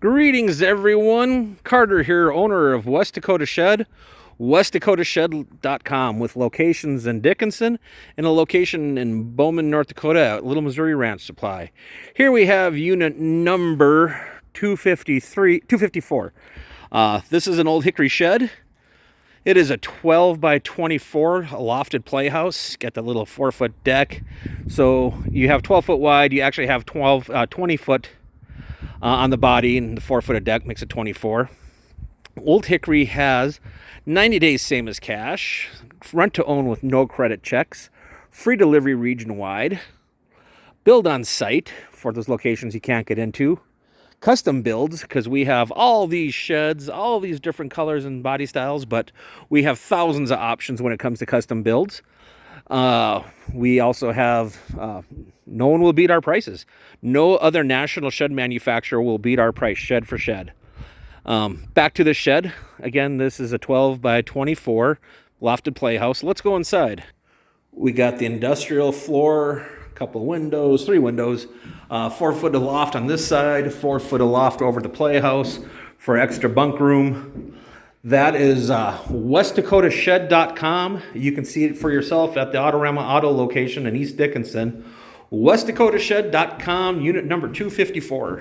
Greetings, everyone. Carter here, owner of West Dakota Shed, westdakotashed.com, with locations in Dickinson and a location in Bowman, North Dakota at Little Missouri Ranch Supply. Here we have unit number 254. This is an old Hickory shed. It is a 12 by 24 lofted playhouse. Got the little 4-foot deck. So you have 12 foot wide. You actually have 20 foot on the body, and the 4-foot deck makes it 24. Old Hickory has 90 days, same as cash. Rent to own with no credit checks. Free delivery region wide. Build on site for those locations you can't get into. Custom builds, because we have all these sheds, all these different colors and body styles, but we have thousands of options when it comes to custom builds. We also have, no one will beat our prices. No other national shed manufacturer will beat our price, shed for shed. Back to the shed. Again, this is a 12 by 24 lofted playhouse. Let's go inside. We got the industrial floor, a couple of windows, 3 windows, 4 foot of loft on this side, 4 foot of loft over the playhouse for extra bunk room. That is westdakotashed.com. You can see it for yourself at the Autorama Auto location in East Dickinson. westdakotashed.com, unit number 254.